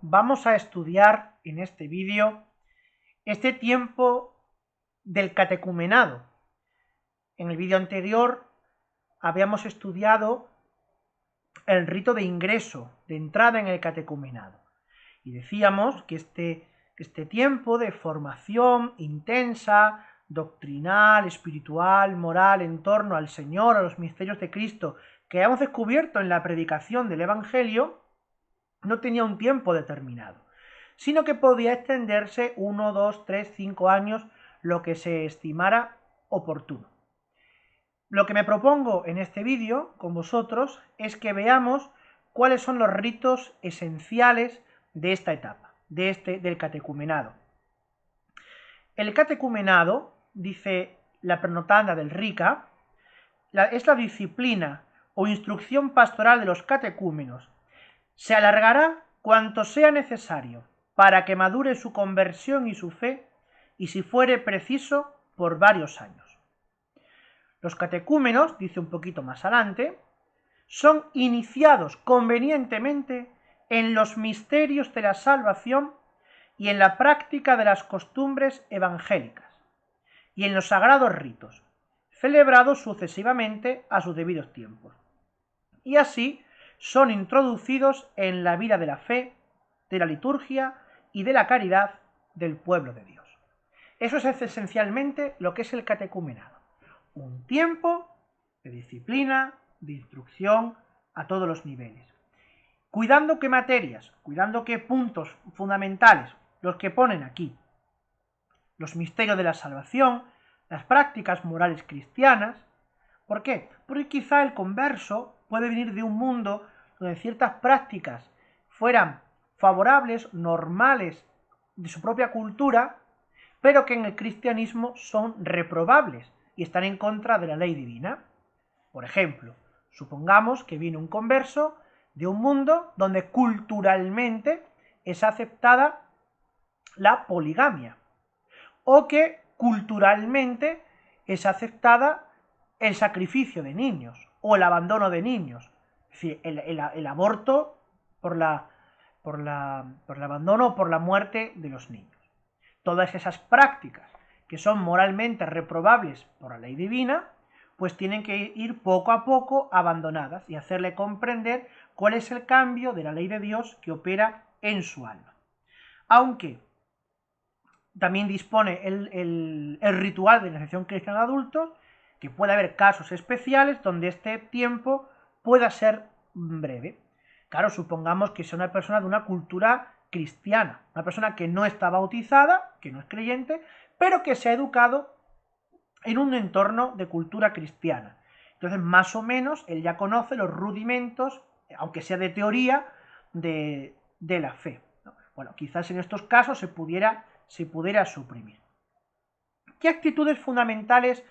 vamos a estudiar en este vídeo este tiempo del catecumenado. En el vídeo anterior habíamos estudiado el rito de ingreso, de entrada en el catecumenado. Y decíamos que este tiempo de formación intensa, doctrinal, espiritual, moral, en torno al Señor, a los misterios de Cristo, que hemos descubierto en la predicación del Evangelio, no tenía un tiempo determinado, sino que podía extenderse 1, 2, 3, 5 años, lo que se estimara oportuno. Lo que me propongo en este vídeo con vosotros es que veamos cuáles son los ritos esenciales de esta etapa, del catecumenado. El catecumenado, dice la prenotanda del Rica, es la disciplina o instrucción pastoral de los catecúmenos. Se alargará cuanto sea necesario para que madure su conversión y su fe, y si fuere preciso, por varios años. Los catecúmenos, dice un poquito más adelante, son iniciados convenientemente en los misterios de la salvación y en la práctica de las costumbres evangélicas, y en los sagrados ritos, celebrados sucesivamente a sus debidos tiempos. Y así son introducidos en la vida de la fe, de la liturgia y de la caridad del pueblo de Dios. Eso es esencialmente lo que es el catecumenado. Un tiempo de disciplina, de instrucción a todos los niveles. Cuidando qué materias, cuidando qué puntos fundamentales, los que ponen aquí. Los misterios de la salvación, las prácticas morales cristianas. ¿Por qué? Porque quizá el converso puede venir de un mundo donde ciertas prácticas fueran favorables, normales, de su propia cultura, pero que en el cristianismo son reprobables y están en contra de la ley divina. Por ejemplo, supongamos que viene un converso de un mundo donde culturalmente es aceptada la poligamia, o que culturalmente es aceptada el sacrificio de niños o el abandono de niños, es decir, el aborto por el abandono o por la muerte de los niños. Todas esas prácticas que son moralmente reprobables por la ley divina, pues tienen que ir poco a poco abandonadas y hacerle comprender cuál es el cambio de la ley de Dios que opera en su alma. Aunque también dispone el ritual de iniciación cristiana de adultos, que puede haber casos especiales donde este tiempo pueda ser breve. Claro, supongamos que sea una persona de una cultura cristiana, una persona que no está bautizada, que no es creyente, pero que se ha educado en un entorno de cultura cristiana. Entonces, más o menos, él ya conoce los rudimentos, aunque sea de teoría, de la fe. Bueno, quizás en estos casos se pudiera suprimir. ¿Qué actitudes fundamentales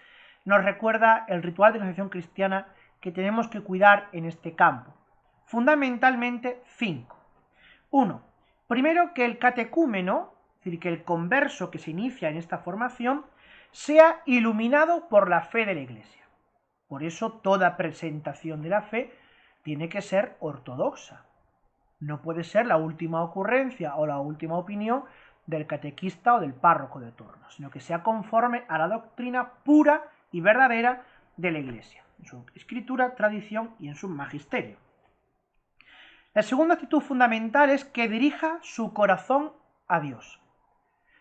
nos recuerda el ritual de iniciación cristiana que tenemos que cuidar en este campo? Fundamentalmente 5. 1. Primero, que el catecúmeno, es decir, que el converso que se inicia en esta formación, sea iluminado por la fe de la Iglesia. Por eso toda presentación de la fe tiene que ser ortodoxa. No puede ser la última ocurrencia o la última opinión del catequista o del párroco de turno, sino que sea conforme a la doctrina pura y verdadera de la Iglesia, en su escritura, tradición y en su magisterio. La segunda actitud fundamental es que dirija su corazón a Dios.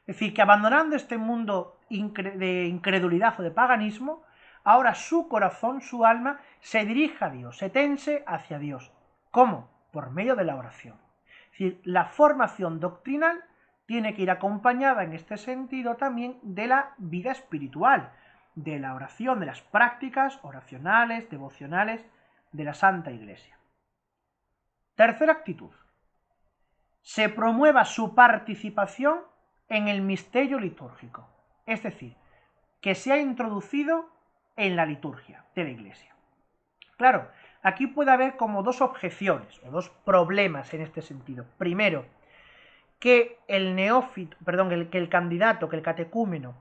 Es decir, que abandonando este mundo de incredulidad o de paganismo, ahora su corazón, su alma, se dirija a Dios, se tense hacia Dios. ¿Cómo? Por medio de la oración. Es decir, la formación doctrinal tiene que ir acompañada en este sentido también de la vida espiritual, de la oración, de las prácticas oracionales, devocionales de la Santa Iglesia. Tercera actitud. Se promueva su participación en el misterio litúrgico, es decir, que sea introducido en la liturgia de la Iglesia. Claro, aquí puede haber como dos objeciones o dos problemas en este sentido. Primero, que el candidato, que el catecúmeno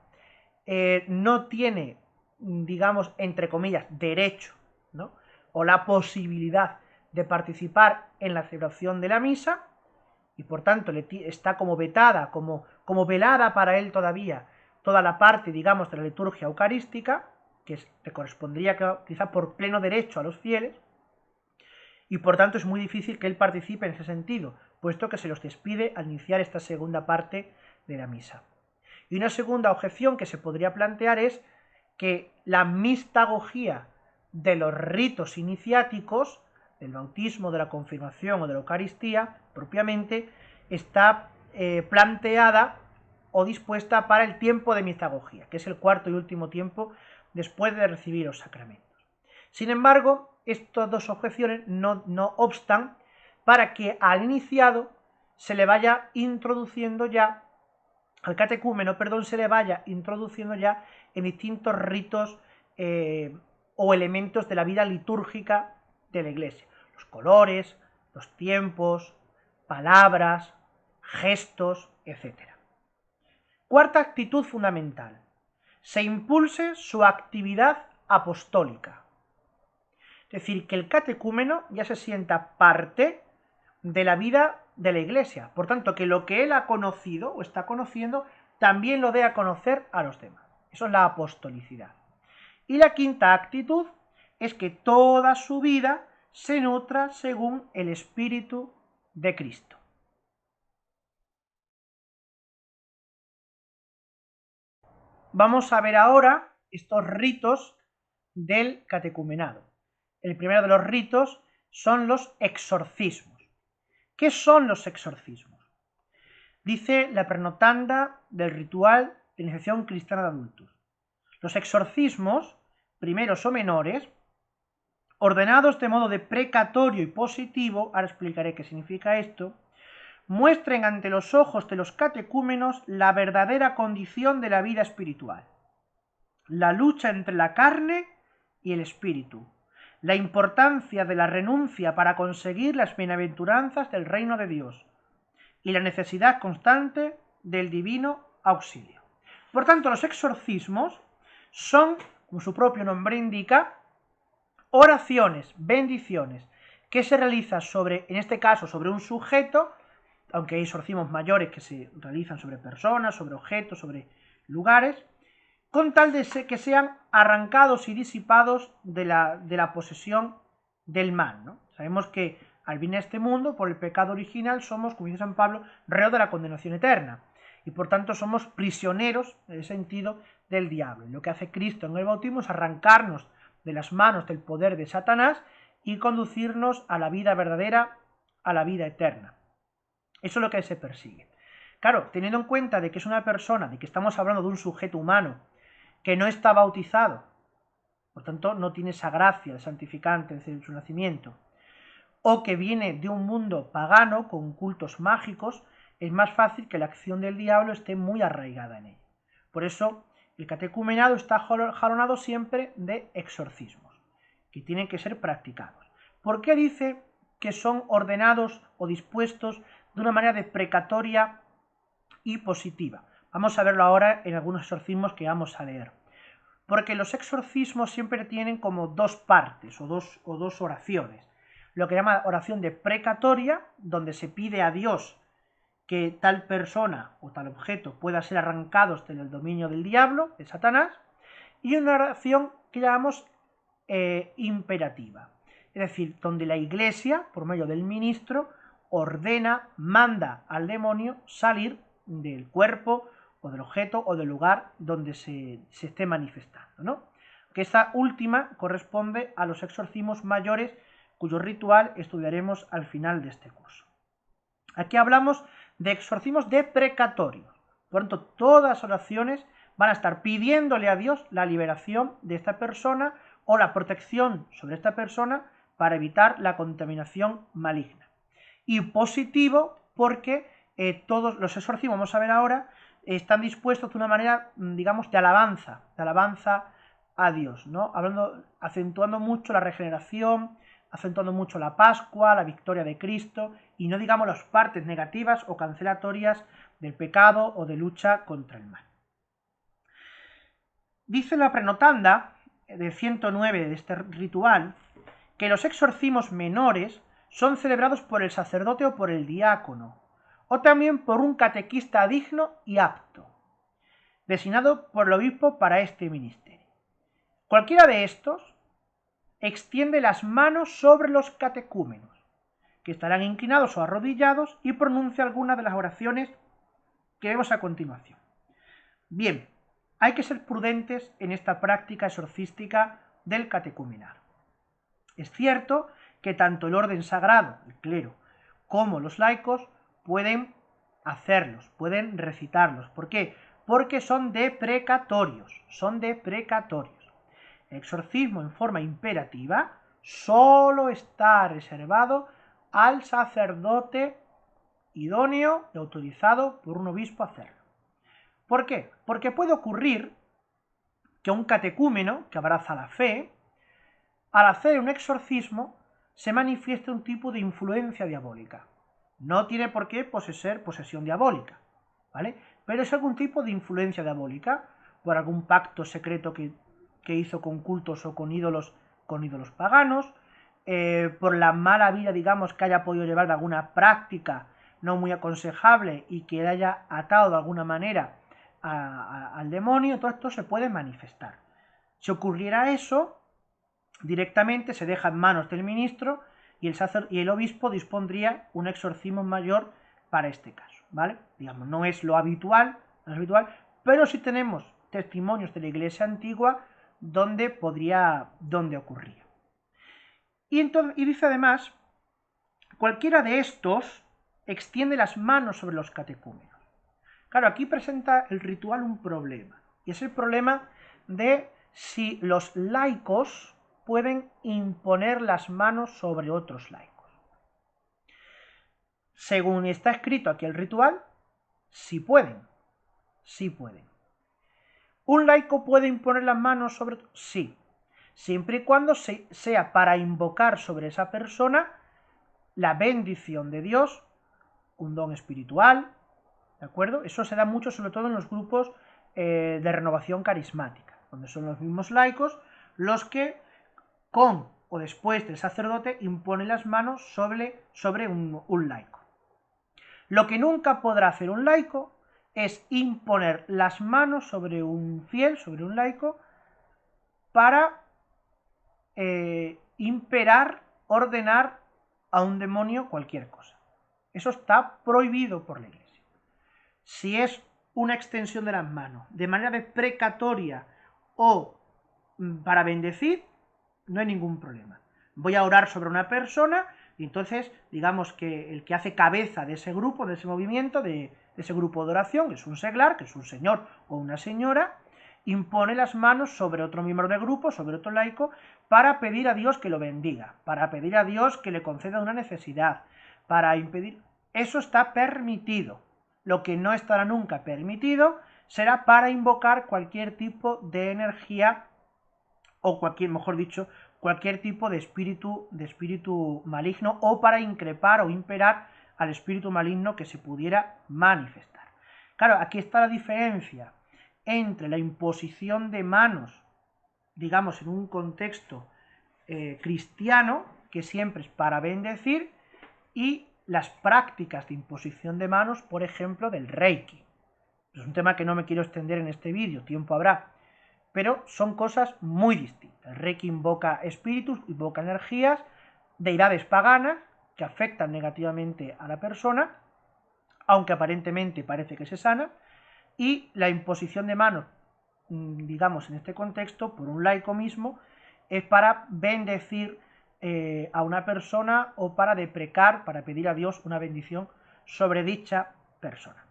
no tiene, digamos, entre comillas, derecho, ¿no?, o la posibilidad de participar en la celebración de la misa, y por tanto está como vetada, como velada para él todavía toda la parte, digamos, de la liturgia eucarística, que le correspondería quizá por pleno derecho a los fieles, y por tanto es muy difícil que él participe en ese sentido, puesto que se los despide al iniciar esta segunda parte de la misa. Y una segunda objeción que se podría plantear es que la mistagogía de los ritos iniciáticos, del bautismo, de la confirmación o de la Eucaristía, propiamente, está planteada o dispuesta para el tiempo de mistagogía, que es el cuarto y último tiempo después de recibir los sacramentos. Sin embargo, estas dos objeciones no obstan para que al iniciado se le vaya introduciendo ya, al catecúmeno, perdón, se le vaya introduciendo ya en distintos ritos o elementos de la vida litúrgica de la Iglesia. Los colores, los tiempos, palabras, gestos, etc. Cuarta actitud fundamental. Se impulse su actividad apostólica. Es decir, que el catecúmeno ya se sienta parte de la vida de la Iglesia. Por tanto, que lo que él ha conocido o está conociendo también lo dé a conocer a los demás. Eso es la apostolicidad. Y la quinta actitud es que toda su vida se nutra según el Espíritu de Cristo. Vamos a ver ahora estos ritos del catecumenado. El primero de los ritos son los exorcismos. ¿Qué son los exorcismos? Dice la prenotanda del ritual de iniciación cristiana de adultos. Los exorcismos, primeros o menores, ordenados de modo de precatorio y positivo, ahora explicaré qué significa esto, muestren ante los ojos de los catecúmenos la verdadera condición de la vida espiritual, la lucha entre la carne y el espíritu, la importancia de la renuncia para conseguir las bienaventuranzas del reino de Dios y la necesidad constante del divino auxilio. Por tanto, los exorcismos son, como su propio nombre indica, oraciones, bendiciones, que se realizan sobre, en este caso, sobre un sujeto, aunque hay exorcismos mayores que se realizan sobre personas, sobre objetos, sobre lugares, con tal de que sean arrancados y disipados de la posesión del mal, ¿no? Sabemos que al venir a este mundo, por el pecado original, somos, como dice San Pablo, reos de la condenación eterna, y por tanto somos prisioneros, en el sentido, del diablo. Y lo que hace Cristo en el bautismo es arrancarnos de las manos del poder de Satanás y conducirnos a la vida verdadera, a la vida eterna. Eso es lo que se persigue. Claro, teniendo en cuenta de que es una persona, de que estamos hablando de un sujeto humano que no está bautizado, por tanto no tiene esa gracia de santificante desde su nacimiento, o que viene de un mundo pagano con cultos mágicos, es más fácil que la acción del diablo esté muy arraigada en él. Por eso el catecumenado está jalonado siempre de exorcismos, que tienen que ser practicados. ¿Por qué dice que son ordenados o dispuestos de una manera de precatoria y positiva? Vamos a verlo ahora en algunos exorcismos que vamos a leer. Porque los exorcismos siempre tienen como dos partes o dos oraciones. Lo que llama oración de precatoria, donde se pide a Dios que tal persona o tal objeto pueda ser arrancados del dominio del diablo, de Satanás, y una oración que llamamos imperativa. Es decir, donde la Iglesia, por medio del ministro, ordena, manda al demonio salir del cuerpo o del objeto o del lugar donde se esté manifestando, ¿no? Que esta última corresponde a los exorcismos mayores, cuyo ritual estudiaremos al final de este curso. Aquí hablamos de exorcismos de precatorios. Por lo tanto, todas las oraciones van a estar pidiéndole a Dios la liberación de esta persona o la protección sobre esta persona para evitar la contaminación maligna. Y positivo porque todos los exorcismos, vamos a ver ahora, están dispuestos de una manera, digamos, de alabanza a Dios, ¿no? Acentuando mucho la regeneración, acentuando mucho la Pascua, la victoria de Cristo, y no digamos las partes negativas o cancelatorias del pecado o de lucha contra el mal. Dice la prenotanda de 109 de este ritual que los exorcismos menores son celebrados por el sacerdote o por el diácono, o también por un catequista digno y apto, designado por el obispo para este ministerio. Cualquiera de estos extiende las manos sobre los catecúmenos, que estarán inclinados o arrodillados, y pronuncia algunas de las oraciones que vemos a continuación. Bien, hay que ser prudentes en esta práctica exorcística del catecumenado. Es cierto que tanto el orden sagrado, el clero, como los laicos pueden hacerlos, pueden recitarlos. ¿Por qué? Porque son deprecatorios, El exorcismo en forma imperativa solo está reservado al sacerdote idóneo y autorizado por un obispo a hacerlo. ¿Por qué? Porque puede ocurrir que un catecúmeno que abraza la fe, al hacer un exorcismo, se manifieste un tipo de influencia diabólica. No tiene por qué ser posesión diabólica, ¿vale? Pero es algún tipo de influencia diabólica, por algún pacto secreto que hizo con cultos o con ídolos paganos, por la mala vida, digamos, que haya podido llevar de alguna práctica no muy aconsejable y que le haya atado de alguna manera al demonio. Todo esto se puede manifestar. Si ocurriera eso, directamente se deja en manos del ministro y el obispo dispondría un exorcismo mayor para este caso, ¿vale? Digamos, no es lo habitual, pero sí tenemos testimonios de la Iglesia antigua donde ocurría. Y dice además, cualquiera de estos extiende las manos sobre los catecúmenos. Claro, aquí presenta el ritual un problema, y es el problema de si los laicos pueden imponer las manos sobre otros laicos. Según está escrito aquí el ritual, sí pueden. ¿Un laico puede imponer las manos sobre? Sí, siempre y cuando sea para invocar sobre esa persona la bendición de Dios, un don espiritual, ¿de acuerdo? Eso se da mucho, sobre todo en los grupos de renovación carismática, donde son los mismos laicos los que, con o después del sacerdote, imponen las manos sobre un laico. Lo que nunca podrá hacer un laico es imponer las manos sobre un fiel, sobre un laico, para imperar, ordenar a un demonio cualquier cosa. Eso está prohibido por la Iglesia. Si es una extensión de las manos de manera deprecatoria o para bendecir, no hay ningún problema. Voy a orar sobre una persona y entonces digamos que el que hace cabeza de ese grupo, de ese movimiento, de ese grupo de oración, que es un seglar, que es un señor o una señora, impone las manos sobre otro miembro del grupo, sobre otro laico, para pedir a Dios que lo bendiga, para pedir a Dios que le conceda una necesidad, para impedir. Eso está permitido. Lo que no estará nunca permitido será para invocar cualquier tipo de energía o cualquier tipo de espíritu maligno, o para increpar o imperar al espíritu maligno que se pudiera manifestar. Claro, aquí está la diferencia entre la imposición de manos, digamos, en un contexto cristiano, que siempre es para bendecir, y las prácticas de imposición de manos, por ejemplo, del Reiki. Es un tema que no me quiero extender en este vídeo, tiempo habrá, pero son cosas muy distintas. El Reiki invoca espíritus, invoca energías, deidades paganas que afectan negativamente a la persona, aunque aparentemente parece que se sana, y la imposición de manos, digamos en este contexto, por un laico mismo, es para bendecir a una persona o para deprecar, para pedir a Dios una bendición sobre dicha persona.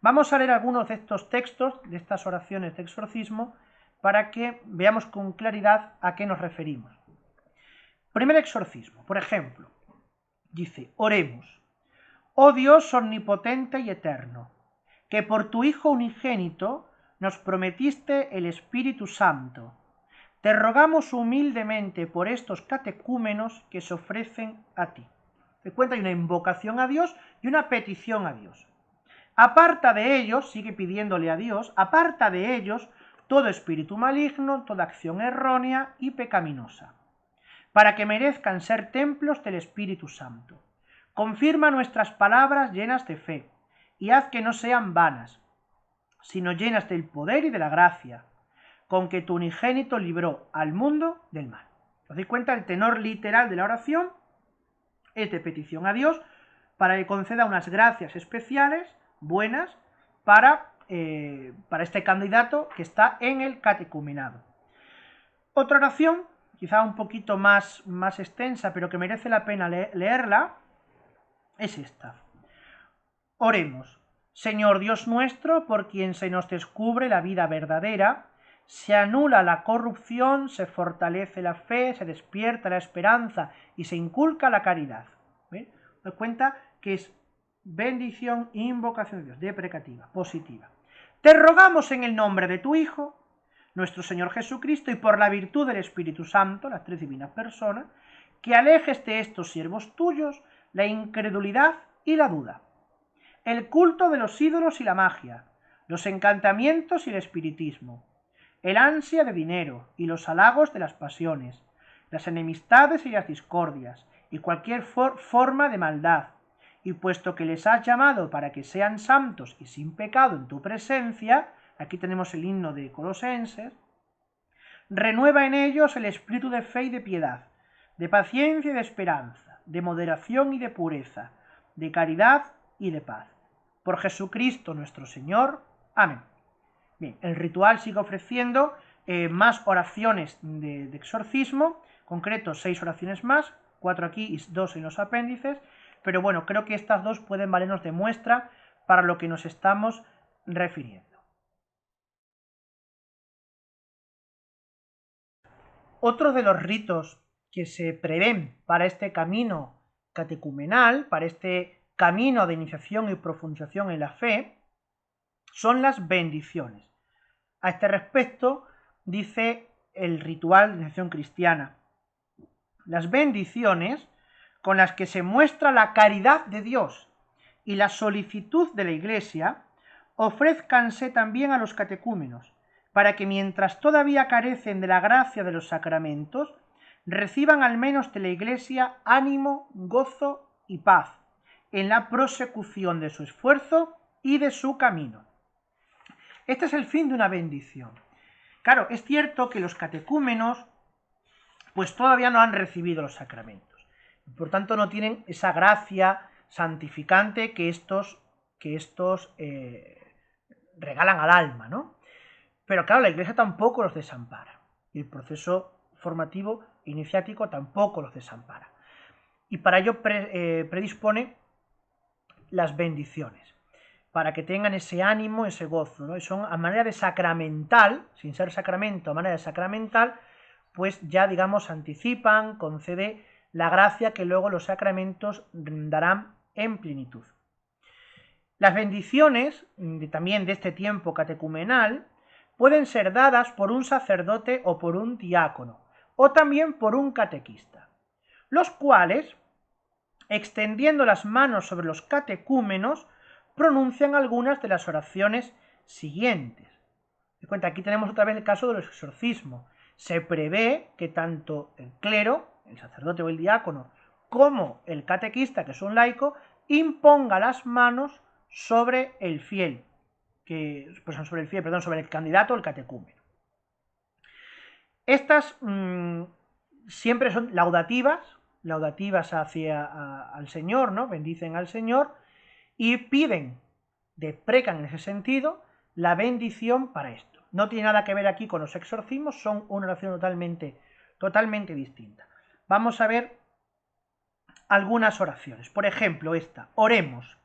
Vamos a leer algunos de estos textos, de estas oraciones de exorcismo, para que veamos con claridad a qué nos referimos. Primer exorcismo, por ejemplo, dice: oremos. Oh Dios omnipotente y eterno, que por tu Hijo unigénito nos prometiste el Espíritu Santo, te rogamos humildemente por estos catecúmenos que se ofrecen a ti. Te cuenta, hay una invocación a Dios y una petición a Dios. Aparta de ellos, sigue pidiéndole a Dios, aparta de ellos todo espíritu maligno, toda acción errónea y pecaminosa, para que merezcan ser templos del Espíritu Santo. Confirma nuestras palabras llenas de fe, y haz que no sean vanas, sino llenas del poder y de la gracia, con que tu unigénito libró al mundo del mal. ¿Os dais cuenta? El tenor literal de la oración es de petición a Dios para que conceda unas gracias especiales, buenas, para este candidato que está en el catecumenado. Otra oración, quizá un poquito más extensa, pero que merece la pena leerla, es esta. Oremos. Señor Dios nuestro, por quien se nos descubre la vida verdadera, se anula la corrupción, se fortalece la fe, se despierta la esperanza y se inculca la caridad. ¿Ven? Os cuenta que es bendición, invocación de Dios, deprecativa, positiva. Te rogamos en el nombre de tu Hijo, nuestro Señor Jesucristo, y por la virtud del Espíritu Santo, las tres divinas personas, que alejes de estos siervos tuyos la incredulidad y la duda, el culto de los ídolos y la magia, los encantamientos y el espiritismo, el ansia de dinero y los halagos de las pasiones, las enemistades y las discordias, y cualquier forma de maldad, y puesto que les has llamado para que sean santos y sin pecado en tu presencia, aquí tenemos el himno de Colosenses, renueva en ellos el espíritu de fe y de piedad, de paciencia y de esperanza, de moderación y de pureza, de caridad y de paz. Por Jesucristo nuestro Señor. Amén. Bien, el ritual sigue ofreciendo más oraciones de exorcismo, concreto 6 oraciones más, 4 aquí y 2 en los apéndices, pero bueno, creo que estas dos pueden valernos de muestra para lo que nos estamos refiriendo. Otro de los ritos que se prevén para este camino catecumenal, para este camino de iniciación y profundización en la fe, son las bendiciones. A este respecto, dice el ritual de iniciación cristiana: las bendiciones con las que se muestra la caridad de Dios y la solicitud de la Iglesia, ofrézcanse también a los catecúmenos, para que mientras todavía carecen de la gracia de los sacramentos, reciban al menos de la Iglesia ánimo, gozo y paz en la prosecución de su esfuerzo y de su camino. Este es el fin de una bendición. Claro, es cierto que los catecúmenos pues todavía no han recibido los sacramentos, por tanto no tienen esa gracia santificante que estos regalan al alma, ¿no? Pero claro, la Iglesia tampoco los desampara, y el proceso formativo iniciático tampoco los desampara, y para ello predispone las bendiciones, para que tengan ese ánimo, ese gozo, ¿no? Y son a manera de sacramental, sin ser sacramento, a manera de sacramental, pues ya, digamos, anticipan, concede la gracia que luego los sacramentos darán en plenitud. Las bendiciones, también de este tiempo catecumenal, pueden ser dadas por un sacerdote o por un diácono, o también por un catequista, los cuales, extendiendo las manos sobre los catecúmenos, pronuncian algunas de las oraciones siguientes. De cuenta, aquí tenemos otra vez el caso de los exorcismos. Se prevé que tanto el clero, el sacerdote o el diácono, como el catequista, que es un laico, imponga las manos sobre el fiel, sobre el candidato o el catecúmeno. Estas siempre son laudativas al Señor, ¿no? Bendicen al Señor y piden, deprecan en ese sentido, la bendición para esto. No tiene nada que ver aquí con los exorcismos, son una oración totalmente distinta. Vamos a ver algunas oraciones. Por ejemplo, esta: oremos.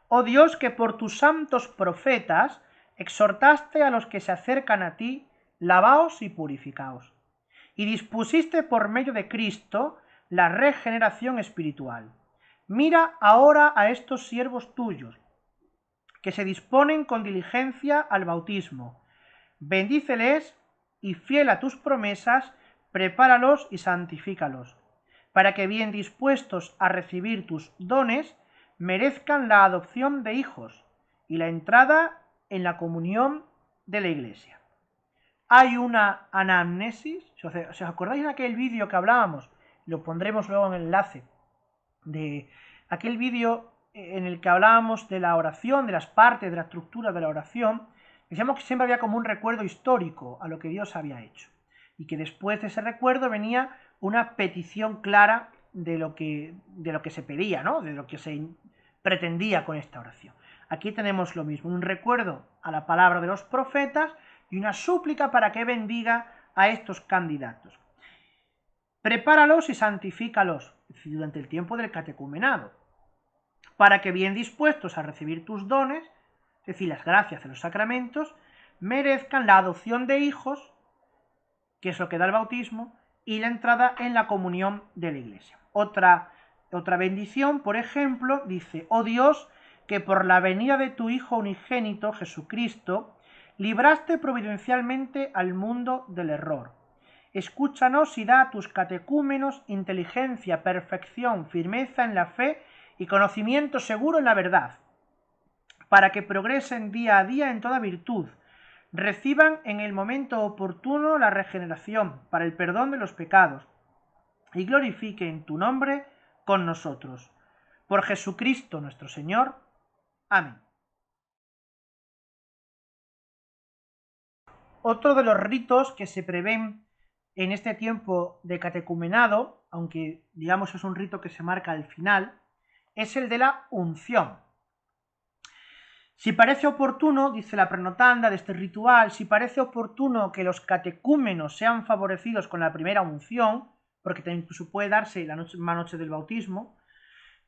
Oh Dios, que por tus santos profetas exhortaste a los que se acercan a ti, lavaos y purificaos, y dispusiste por medio de Cristo la regeneración espiritual. Mira ahora a estos siervos tuyos, que se disponen con diligencia al bautismo. Bendíceles y, fiel a tus promesas, prepáralos y santifícalos, para que, bien dispuestos a recibir tus dones, merezcan la adopción de hijos y la entrada en la comunión de la Iglesia. Hay una anamnesis, si os acordáis de aquel vídeo que hablábamos, lo pondremos luego en el enlace, de aquel vídeo en el que hablábamos de la oración, de las partes de la estructura de la oración, decíamos que siempre había como un recuerdo histórico a lo que Dios había hecho, y que después de ese recuerdo venía una petición clara de lo que se pedía, ¿no? De lo que se pretendía con esta oración. Aquí tenemos lo mismo, un recuerdo a la palabra de los profetas y una súplica para que bendiga a estos candidatos. Prepáralos y santifícalos durante el tiempo del catecumenado, para que bien dispuestos a recibir tus dones, es decir, las gracias de los sacramentos, merezcan la adopción de hijos, que es lo que da el bautismo, y la entrada en la comunión de la Iglesia. Otra bendición, por ejemplo, dice: oh Dios, que por la venida de tu Hijo unigénito, Jesucristo, libraste providencialmente al mundo del error. Escúchanos y da a tus catecúmenos inteligencia, perfección, firmeza en la fe y conocimiento seguro en la verdad, para que progresen día a día en toda virtud, reciban en el momento oportuno la regeneración para el perdón de los pecados y glorifiquen tu nombre con nosotros. Por Jesucristo nuestro Señor. Amén. Otro de los ritos que se prevén en este tiempo de catecumenado, aunque digamos es un rito que se marca al final, es el de la unción. Si parece oportuno, dice la prenotanda de este ritual, si parece oportuno que los catecúmenos sean favorecidos con la primera unción, porque incluso puede darse la misma noche del bautismo,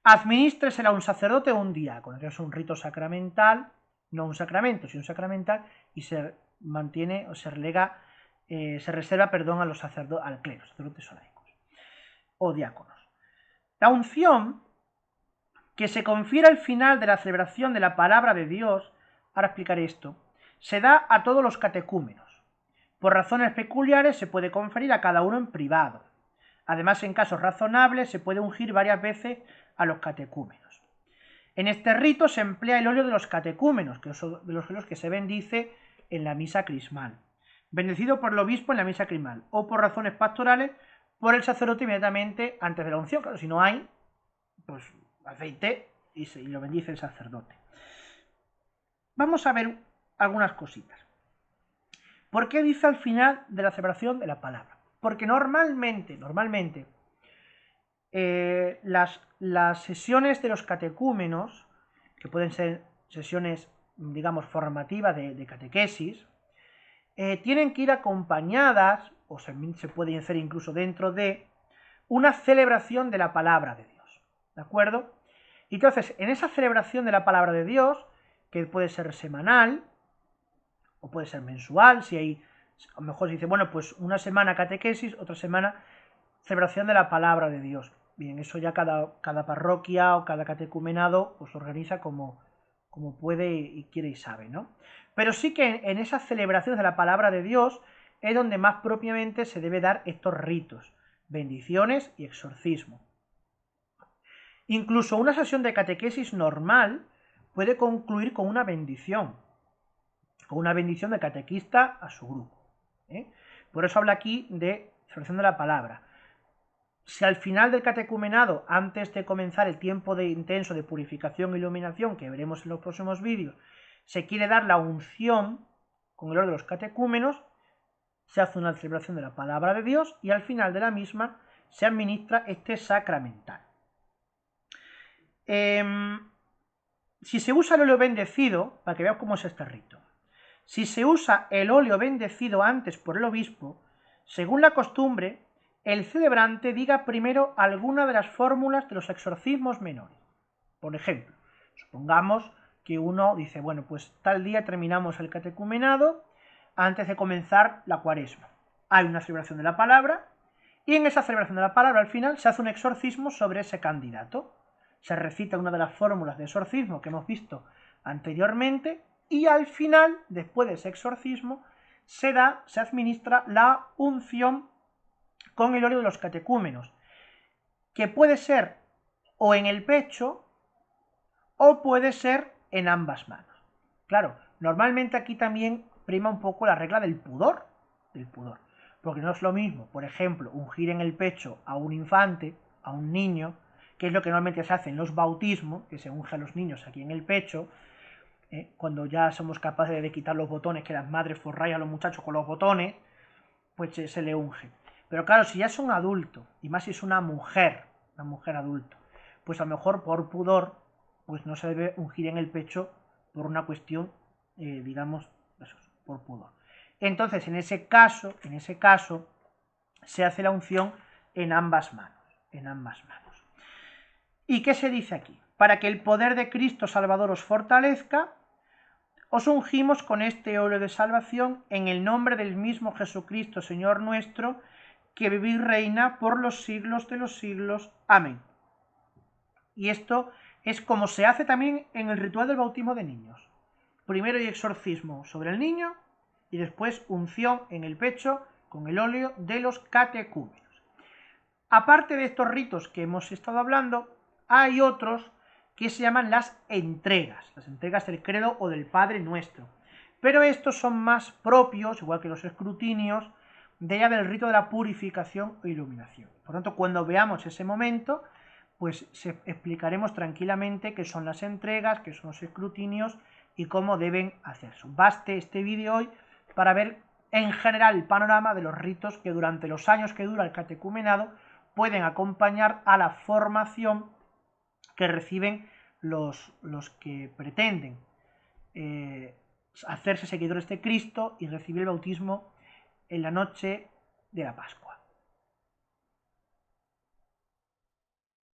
administresela a un sacerdote o un diácono, que es un rito sacramental, no un sacramento, sino un sacramental, y se mantiene o se relega, se reserva, perdón, a los sacerdotes, al clero, sacerdotes o laicos o diáconos. La unción, que se confiere al final de la celebración de la palabra de Dios, ahora explicaré esto, se da a todos los catecúmenos. Por razones peculiares se puede conferir a cada uno en privado. Además, en casos razonables, se puede ungir varias veces a los catecúmenos. En este rito se emplea el óleo de los catecúmenos, que son de los óleos que se bendice en la misa crismal, bendecido por el obispo en la misa crismal, o por razones pastorales, por el sacerdote inmediatamente antes de la unción. Claro, si no hay, pues aceite y lo bendice el sacerdote. Vamos a ver algunas cositas. ¿Por qué dice al final de la celebración de la palabra? Porque normalmente las sesiones de los catecúmenos, que pueden ser sesiones, digamos, formativas de catequesis, tienen que ir acompañadas, o se pueden hacer incluso dentro de, una celebración de la palabra de Dios, ¿de acuerdo? Entonces, en esa celebración de la palabra de Dios, que puede ser semanal, o puede ser mensual, si hay, a lo mejor se dice, bueno, pues una semana catequesis, otra semana celebración de la palabra de Dios. Bien, eso ya cada parroquia o cada catecumenado pues organiza como puede y quiere y sabe, ¿no? Pero sí que en esas celebraciones de la palabra de Dios es donde más propiamente se debe dar estos ritos, bendiciones y exorcismo. Incluso una sesión de catequesis normal puede concluir con una bendición de catequista a su grupo, ¿eh? Por eso habla aquí de celebración de la palabra. Si al final del catecumenado, antes de comenzar el tiempo intenso de purificación e iluminación, que veremos en los próximos vídeos, se quiere dar la unción con el orden de los catecúmenos, se hace una celebración de la palabra de Dios y al final de la misma se administra este sacramental. Si se usa el óleo bendecido, para que veamos cómo es este rito, si se usa el óleo bendecido antes por el obispo, según la costumbre, el celebrante diga primero alguna de las fórmulas de los exorcismos menores. Por ejemplo, supongamos que uno dice, bueno, pues tal día terminamos el catecumenado antes de comenzar la cuaresma. Hay una celebración de la palabra y en esa celebración de la palabra al final se hace un exorcismo sobre ese candidato. Se recita una de las fórmulas de exorcismo que hemos visto anteriormente y al final, después de ese exorcismo, se administra la unción con el óleo de los catecúmenos, que puede ser o en el pecho o puede ser en ambas manos. Claro, normalmente aquí también prima un poco la regla del pudor, porque no es lo mismo, por ejemplo, ungir en el pecho a un infante, a un niño, que es lo que normalmente se hace en los bautismos, que se unge a los niños aquí en el pecho, cuando ya somos capaces de quitar los botones, que las madres forráis a los muchachos con los botones, pues se le unge. Pero claro, si ya es un adulto, y más si es una mujer adulta, pues a lo mejor por pudor, pues no se debe ungir en el pecho por una cuestión, digamos, eso, por pudor. Entonces, en ese caso, se hace la unción en ambas manos, ¿Y qué se dice aquí? Para que el poder de Cristo Salvador os fortalezca, os ungimos con este óleo de salvación en el nombre del mismo Jesucristo, Señor nuestro, que vive y reina por los siglos de los siglos. Amén. Y esto es como se hace también en el ritual del bautismo de niños. Primero hay exorcismo sobre el niño y después unción en el pecho con el óleo de los catecúmenos. Aparte de estos ritos que hemos estado hablando, hay otros que se llaman las entregas del credo o del Padre Nuestro. Pero estos son más propios, igual que los escrutinios, de ya del rito de la purificación o iluminación. Por lo tanto, cuando veamos ese momento, pues explicaremos tranquilamente qué son las entregas, qué son los escrutinios y cómo deben hacerse. Baste este vídeo hoy para ver en general el panorama de los ritos que durante los años que dura el catecumenado pueden acompañar a la formación que reciben los que pretenden hacerse seguidores de Cristo y recibir el bautismo en la noche de la Pascua.